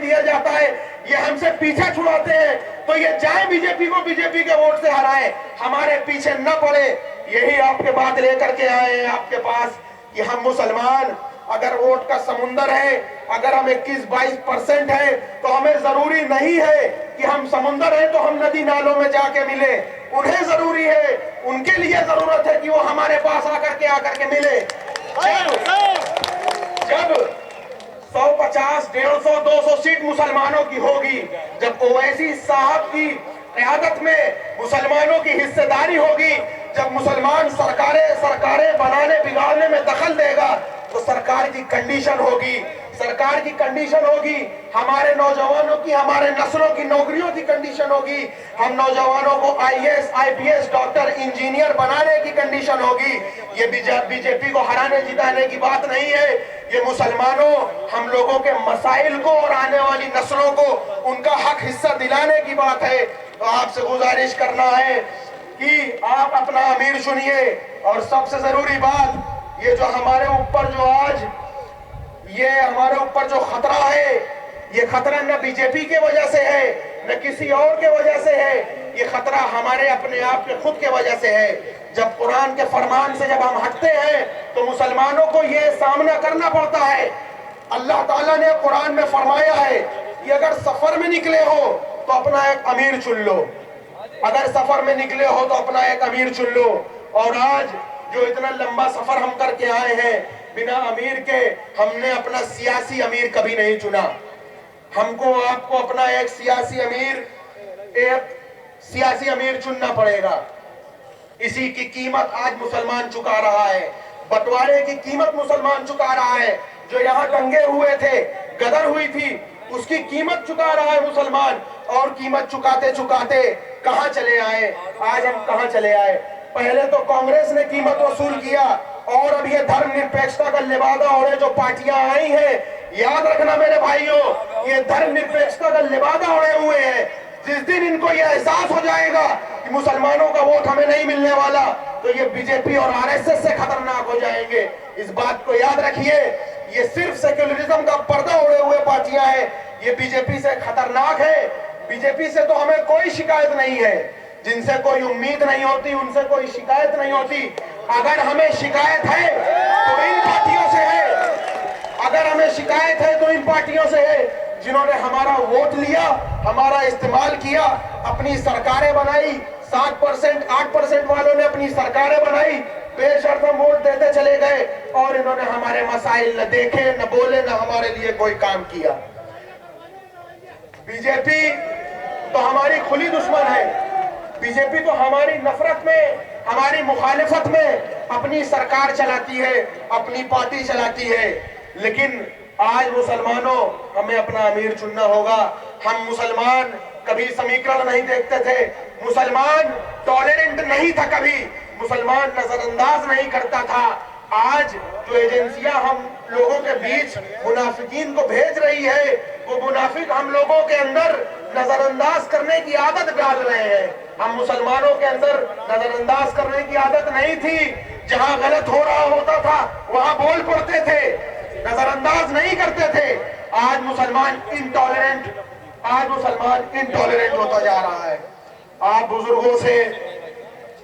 दिया जाता है, ये हमसे पीछा छुड़ाते हैं, तो ये जाए बीजेपी को, बीजेपी के वोट से हराए, हमारे पीछे न पड़े। यही आपके बात लेकर के आए हैं आपके पास कि हम मुसलमान, अगर वोट का समुंदर है, अगर हम 21-22% है, तो हमें जरूरी नहीं है कि हम समुंदर है तो हम नदी नालों में जाके मिले। उन्हें जरूरी है, उनके लिए जरूरत है कि वो हमारे पास आकर के मिले। जब 150, 150, 200 सीट मुसलमानों की होगी, जब ओवैसी साहब की क़यादत में मुसलमानों की हिस्सेदारी होगी, जब मुसलमान सरकारें बनाने बिगाड़ने में दखल देगा, तो सरकार की कंडीशन होगी, हमारे नौजवानों की, हमारे नस्लों की नौकरियों की कंडीशन होगी, हम नौजवानों को IAS, IPS, डॉक्टर, इंजीनियर बनाने की कंडीशन होगी। ये बीजेपी को हराने जिताने की बात नहीं है, ये मुसलमानों, हम लोगों के मसाइल को और आने वाली नस्लों को उनका हक हिस्सा दिलाने की बात है। तो आपसे गुजारिश करना है कि आप अपना अमीर चुनिए। और सबसे जरूरी बात, ये जो हमारे ऊपर जो आज ये हमारे ऊपर जो खतरा है, ये खतरा न बीजेपी के वजह से है, न किसी और के वजह से है, ये खतरा हमारे अपने आप के खुद के वजह से है। जब कुरान के फरमान से जब हम हटते हैं, तो मुसलमानों को ये सामना करना पड़ता है। अल्लाह ताला ने कुरान में फरमाया है कि अगर सफर में निकले हो तो अपना एक अमीर चुन लो, अगर सफर में निकले हो तो अपना एक अमीर चुन लो। और आज जो इतना लंबा सफर हम करके आए हैं बिना अमीर के, हमने अपना सियासी अमीर कभी नहीं चुना। हमको आपको अपना एक सियासी अमीर चुनना पड़ेगा। इसी की कीमत आज मुसलमान चुका रहा है, बंटवारे की कीमत मुसलमान चुका रहा है। जो यहाँ दंगे हुए थे, गदर हुई थी, उसकी कीमत चुका रहा है मुसलमान। और कीमत चुकाते चुकाते कहां चले आए, आज हम कहां चले आए। पहले तो कांग्रेस ने कीमत वसूल किया, और अब ये धर्मनिरपेक्षता का लिबादा और जो पार्टियां आई हैं, याद रखना मेरे भाइयों, ये धर्मनिरपेक्षता का लिबादा ओढ़े हुए हैं। जिस दिन इनको ये एहसास हो जाएगा कि मुसलमानों का वोट हमें नहीं मिलने वाला, तो ये बीजेपी और RSS से खतरनाक हो जाएंगे। इस बात को याद रखिए, ये सिर्फ सेक्युलरिज्म का पर्दा ओढ़े हुए पार्टियां हैं, ये बीजेपी से खतरनाक है। बीजेपी से तो हमें कोई शिकायत नहीं है, जिनसे कोई उम्मीद नहीं होती उनसे कोई शिकायत नहीं होती। अगर हमें शिकायत है तो इन पार्टियों से है, अगर हमें शिकायत है तो इन पार्टियों से है जिन्होंने हमारा वोट लिया, हमारा इस्तेमाल किया, अपनी सरकारें बनाई। 7%, 8% वालों ने अपनी सरकारें बनाई, बेशर्त हम वोट देते चले गए, और इन्होंने हमारे मसाइल न देखे, न बोले, न हमारे लिए कोई काम किया। बीजेपी तो हमारी खुली दुश्मन है, बीजेपी तो हमारी नफरत में, हमारी मुखालिफत में अपनी सरकार चलाती है, अपनी पार्टी चलाती है। लेकिन आज मुसलमानों, हमें अपना अमीर चुनना होगा। हम मुसलमान कभी समीकरण नहीं देखते थे, मुसलमान टॉलरेंट नहीं था, कभी मुसलमान नजरअंदाज नहीं करता था। आज जो एजेंसियां हम लोगों के बीच मुनाफिकीन को भेज रही है, वो मुनाफिक हम लोगों के अंदर नजरअंदाज करने की आदत डाल रहे हैं। हम मुसलमानों के अंदर नजरअंदाज करने की आदत नहीं थी, जहां गलत हो रहा होता था वहां बोल पड़ते थे, नजरअंदाज नहीं करते थे। आज मुसलमान इनटॉलरेंट होता जा रहा है। आप बुजुर्गों से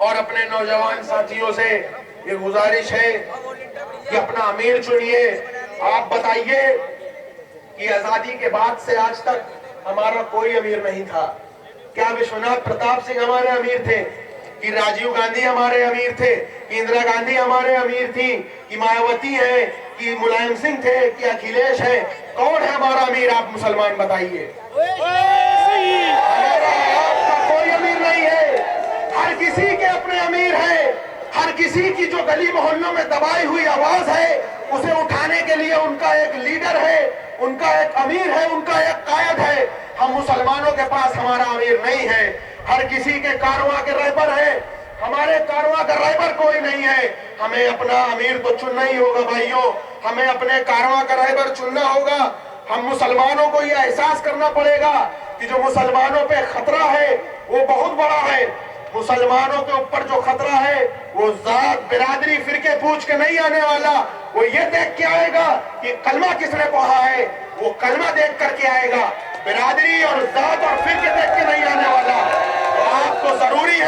और अपने नौजवान साथियों से ये गुजारिश है कि अपना अमीर चुनिए। आप बताइए कि आजादी के बाद से आज तक हमारा कोई अमीर नहीं था। क्या विश्वनाथ प्रताप सिंह हमारे अमीर थे? कि राजीव गांधी हमारे अमीर थे? कि इंदिरा गांधी हमारे अमीर थी? कि मायावती है? कि मुलायम सिंह थे? कि अखिलेश है? कौन है हमारा अमीर? आप मुसलमान बताइए। आपका कोई अमीर नहीं है, हर किसी के अपने अमीर हैं। हर किसी की जो गली मोहल्लों में दबाई हुई आवाज है, उसे उठाने के लिए उनका एक लीडर है, उनका एक अमीर है, उनका एक कायद है। हम मुसलमानों के पास हमारा अमीर नहीं है, हर किसी के कारवां के रहबर है, हमारे कारवां का रहबर कोई नहीं है। हमें अपना अमीर तो चुनना ही होगा भाइयों, हमें अपने कारवां का रहबर चुनना होगा। हम मुसलमानों को यह एहसास करना पड़ेगा कि जो मुसलमानों पे खतरा है वो बहुत बड़ा है। मुसलमानों के ऊपर जो खतरा है वो जात बिरादरी फिरके पूछ के नहीं आने वाला, वो ये देख के आएगा कि कलमा किसने पढ़ा है, वो कलमा देख करके आएगा, बिरादरी और जात और फिरके देख के नहीं आने वाला। तो आपको जरूरी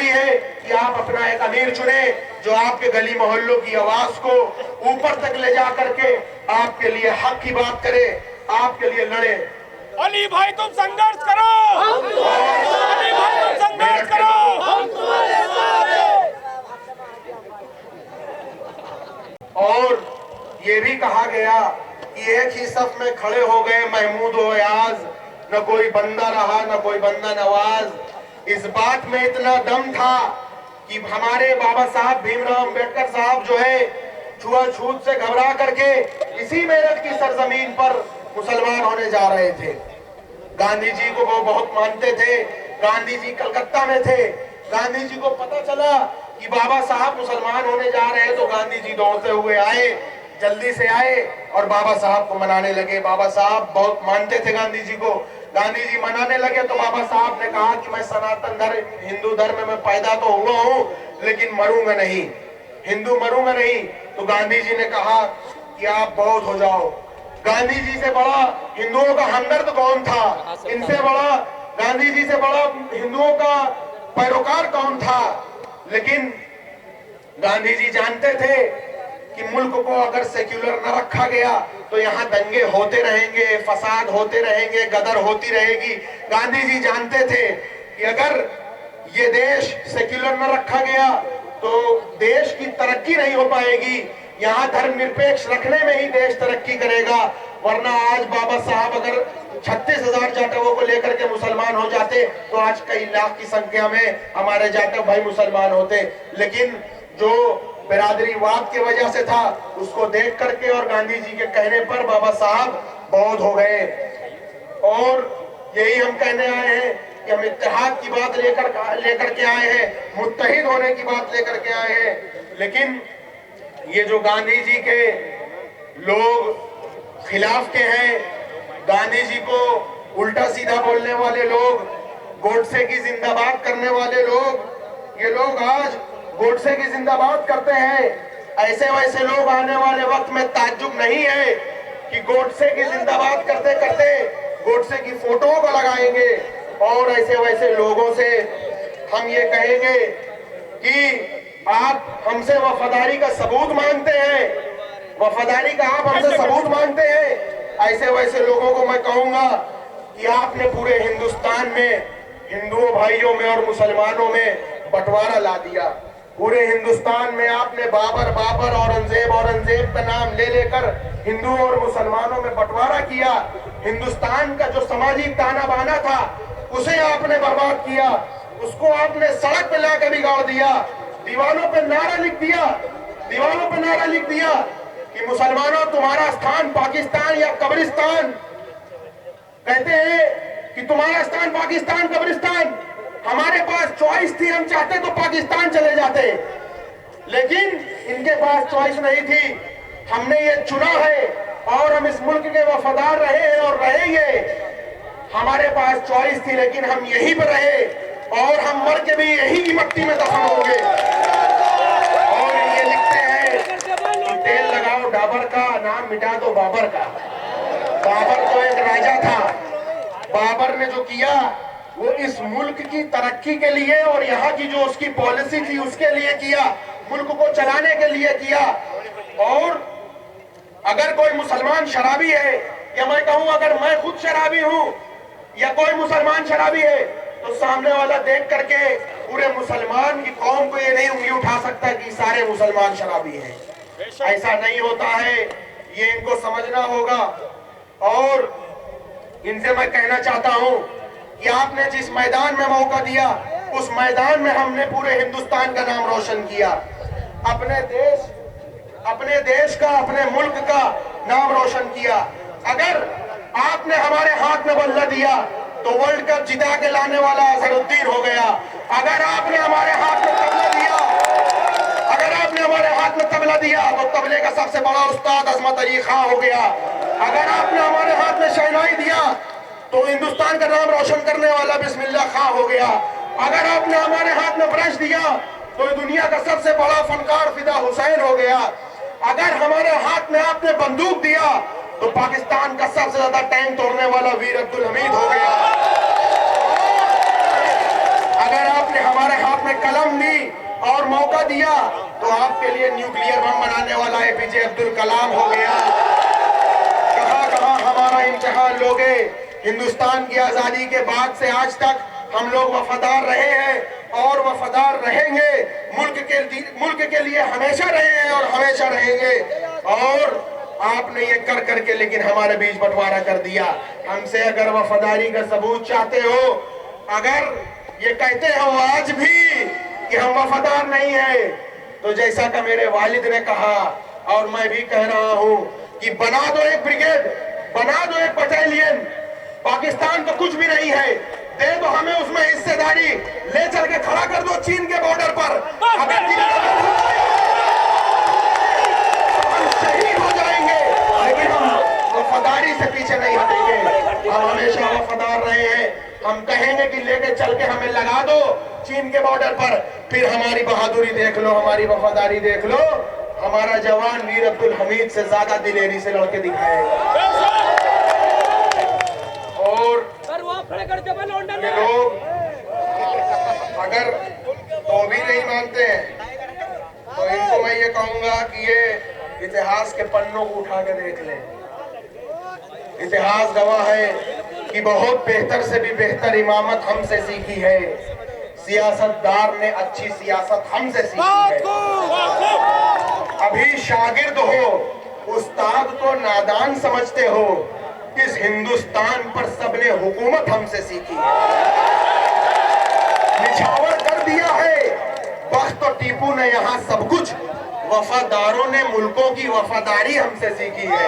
है कि आप अपना एक अमीर चुने जो आपके गली मोहल्लों की आवाज को ऊपर तक ले जा करके आपके लिए हक की बात करे, आपके लिए लड़े। अली भाई तुम संघर्ष करो, अली भाई तुम संघर्ष करो, हम तुम्हारे साथ हैं। और ये भी कहा गया कि एक ही सफ में खड़े हो गए महमूद व अयाज, न कोई बंदा रहा न कोई बंदा नवाज। इस बात में इतना दम था कि हमारे बाबा साहब भीमराव अंबेडकर साहब जो है छुआछूत से घबरा करके इसी मेरठ की सरजमीन पर मुसलमान होने जा रहे थे। गांधी जी को वो बहुत मानते थे, गांधी जी कलकत्ता में थे, गांधी जी को पता चला कि बाबा साहब मुसलमान होने जा रहे हैं तो गांधी जी दौड़ते हुए आए, जल्दी से आए और बाबा साहब को मनाने लगे। बाबा साहब बहुत मानते थे गांधी जी को, गांधी जी मनाने लगे तो बाबा साहब ने कहा कि मैं सनातन धर्म हिंदू धर्म में पैदा तो हुआ हूं लेकिन मरूंगा नहीं, हिंदू मरूंगा नहीं। तो गांधी जी ने कहा कि आप बौद्ध हो जाओ। गांधी जी से बड़ा हिंदुओं का हमदर्द कौन था, इनसे बड़ा गांधी जी से बड़ा हिंदुओं का पैरोकार कौन था। लेकिन गांधी जी जानते थे कि मुल्क को अगर सेक्युलर न रखा गया तो यहाँ दंगे होते रहेंगे, फसाद होते रहेंगे, गदर होती रहेगी। गांधी जी जानते थे कि अगर ये देश सेक्युलर न रखा गया तो देश की तरक्की नहीं हो पाएगी, यहाँ धर्मनिरपेक्ष रखने में ही देश तरक्की करेगा। वरना आज बाबा साहब अगर 36,000 जाटवों को लेकर के मुसलमान हो जाते तो आज कई लाख की संख्या में हमारे जाटव भाई मुसलमान होते। लेकिन जो बिरादरीवाद की वजह से था उसको देख करके और गांधी जी के कहने पर बाबा साहब बौद्ध हो गए। और यही हम कहने आए हैं कि हम इत्तेहाद की बात लेकर के आए हैं, मुत्तहिद होने की बात लेकर के आए हैं। लेकिन ये जो गांधी जी के लोग खिलाफ के हैं, गांधी जी को उल्टा सीधा बोलने वाले लोग, गोडसे की जिंदाबाद करने वाले लोग, ये लोग आज गोडसे की जिंदाबाद करते हैं। ऐसे वैसे लोग आने वाले वक्त में ताज्जुब नहीं है कि गोडसे की जिंदाबाद करते करते गोडसे की फोटो को लगाएंगे और ऐसे वैसे लोगों से हम ये कहेंगे कि आप हमसे वफादारी का सबूत मांगते हैं, वफादारी का आप हमसे सबूत मांगते हैं। ऐसे वैसे लोगों को मैं कहूंगा कि आपने पूरे हिंदुस्तान में हिंदुओं भाइयों में और मुसलमानों में बंटवारा ला दिया। पूरे हिंदुस्तान में आपने बाबर बाबर, औरंगजेब औरंगजेब का नाम ले लेकर हिंदुओं और मुसलमानों में बंटवारा किया। हिंदुस्तान का जो सामाजिक ताना बाना था उसे आपने बर्बाद किया, उसको आपने सड़क पे लाकर बिगाड़ दिया। दीवारों पे नारा लिख दिया, दीवारों पे नारा लिख दिया कि मुसलमानों तुम्हारा स्थान पाकिस्तान या कब्रिस्तान। कहते हैं कि तुम्हारा स्थान पाकिस्तान कब्रिस्तान। हमारे पास चॉइस थी, हम चाहते तो पाकिस्तान चले जाते, लेकिन इनके पास चॉइस नहीं थी। हमने ये चुना है और हम इस मुल्क के वफादार रहे हैं और रहेंगे। हमारे पास चॉइस थी लेकिन हम यहीं पर रहे और हम मर के भी यहीं की मट्टी में दफन होंगे। और ये लिखते हैं कि तेल लगाओ डाबर का, नाम मिटा दो बाबर का। बाबर तो एक राजा था, बाबर ने जो किया वो इस मुल्क की तरक्की के लिए और यहाँ की जो उसकी पॉलिसी थी उसके लिए किया, मुल्क को चलाने के लिए किया। और अगर कोई मुसलमान शराबी है, या मैं कहूं अगर मैं खुद शराबी हूं या कोई मुसलमान शराबी है, तो सामने वाला देख करके पूरे मुसलमान की कौम को ये नहीं उंगली उठा सकता कि सारे मुसलमान शराबी हैं। ऐसा नहीं होता है, ये इनको समझना होगा। और इनसे मैं कहना चाहता हूं कि आपने जिस मैदान में मौका दिया उस मैदान में हमने पूरे हिंदुस्तान का नाम रोशन किया, अपने देश का, अपने मुल्क का नाम रोशन किया। अगर आपने हमारे हाथ में बल्ला दिया तो वर्ल्ड कप जिता के लाने वाला अजहरुद्दीन हो गया। अगर आपने हमारे हाथ में तबला दिया, अगर आपने हमारे हाथ में तबला दिया तो तबले का सबसे बड़ा उस्ताद अजमत अली खां हो गया। अगर आपने हमारे हाथ में शहनाई दिया तो हिंदुस्तान का नाम रोशन करने वाला बिस्मिल्लाह खां हो गया। अगर आपने हमारे हाथ में ब्रश दिया तो दुनिया का सबसे बड़ा फनकार फिदा हुसैन हो गया। अगर हमारे हाथ में आपने बंदूक दिया तो पाकिस्तान का सबसे ज्यादा टैंक तोड़ने वाला वीर अब्दुल हमीद हो गया। अगर आपने हमारे हाथ में कलम दी और मौका दिया तो आपके लिए न्यूक्लियर बम बनाने वाला एपीजे अब्दुल कलाम हो गया। कहां कहां हमारा इम्तिहान लोगे। हिंदुस्तान की आजादी के बाद से आज तक हम लोग वफादार रहे हैं और वफादार रहेंगे। मुल्क के लिए हमेशा रहे हैं और हमेशा रहेंगे। और आपने ये कर करके लेकिन हमारे बीच बंटवारा कर दिया। हमसे अगर वफादारी का सबूत चाहते हो, अगर ये कहते हो आज भी कि हम वफादार नहीं है, तो जैसा कि मेरे वालिद ने कहा और मैं भी कह रहा हूं कि बना दो एक ब्रिगेड, बना दो एक बटालियन। पाकिस्तान तो कुछ भी नहीं है, दे दो हमें उसमें हिस्सेदारी, ले चल के खड़ा कर दो चीन के बॉर्डर पर। अगर हम शहीद हो जाएंगे लेकिन हम वफादारी से पीछे नहीं हटेंगे। हम हमेशा वफादार रहे हैं। हम कहेंगे कि लेके चल के हमें लगा दो चीन के बॉर्डर पर, फिर हमारी बहादुरी देख लो, हमारी वफादारी देख लो। हमारा जवान वीर अब्दुल हमीद से ज्यादा दिलेरी से लड़के दिखाएगा। और ये लोग अगर तो भी नहीं मानते हैं तो इनको मैं ये कहूंगा कि ये इतिहास के पन्नों को उठा के देख लें। इतिहास गवाह है कि बहुत बेहतर से भी बेहतर इमामत हमसे सीखी है। सियासतदार ने अच्छी सियासत हमसे सीखी है। अभी शागिर्द हो, उस्ताद को नादान समझते हो। इस हिंदुस्तान पर सबने हुकूमत हमसे सीखी है। निछावर कर दिया है बख्त और टीपू ने यहाँ सब कुछ। वफादारों ने मुल्कों की वफादारी हमसे सीखी है।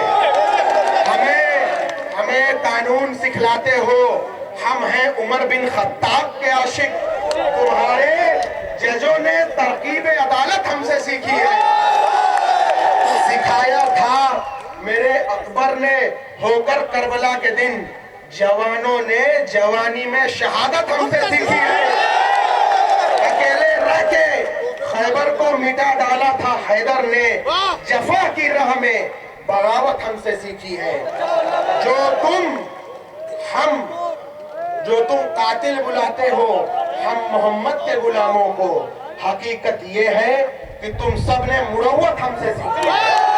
हमें कानून सिखलाते हो। हम हैं उमर बिन खत्ताब के आशिक। तुम्हारे जजों ने तरकीब अदालत हमसे सीखी है। सिखाया था मेरे अकबर ने होकर करबला के दिन। जवानों ने जवानी में शहादत हमसे सीखी है। अकेले रह के खैबर को मिटा डाला था हैदर ने। जफा की राह में बगावत हमसे सीखी है। जो तुम कातिल बुलाते हो हम मोहम्मद के गुलामों को, हकीकत ये है कि तुम सब ने मुरव्वत हमसे सीखी है।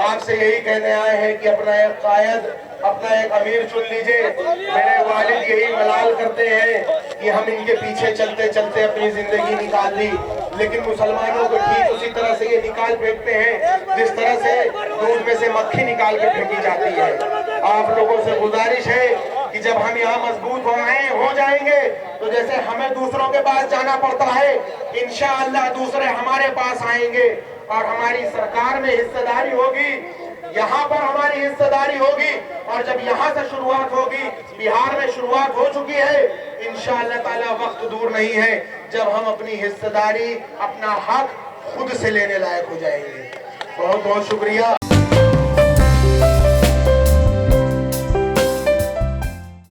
आपसे यही कहने आए हैं कि अपना एक कायद, अपना एक अमीर चुन लीजिए। मेरे वालिद यही मलाल करते हैं कि हम इनके पीछे चलते चलते अपनी जिंदगी निकाल ली, लेकिन मुसलमानों को ठीक उसी तरह से ये निकाल फेंकते हैं जिस तरह से दूध में से मक्खी निकाल के फेंकी जाती है। आप लोगों से गुजारिश है कि जब हम यहाँ मजबूत हो जाएंगे तो जैसे हमें दूसरों के पास जाना पड़ता है, इंशाअल्लाह दूसरे हमारे पास आएंगे और हमारी सरकार में हिस्सेदारी होगी। यहाँ पर हमारी हिस्सेदारी होगी और जब यहाँ से शुरुआत होगी, बिहार में शुरुआत हो चुकी है, इंशाअल्लाह ताला वक्त दूर नहीं है जब हम अपनी हिस्सेदारी, अपना हक खुद से लेने लायक हो जाएंगे। बहुत बहुत शुक्रिया।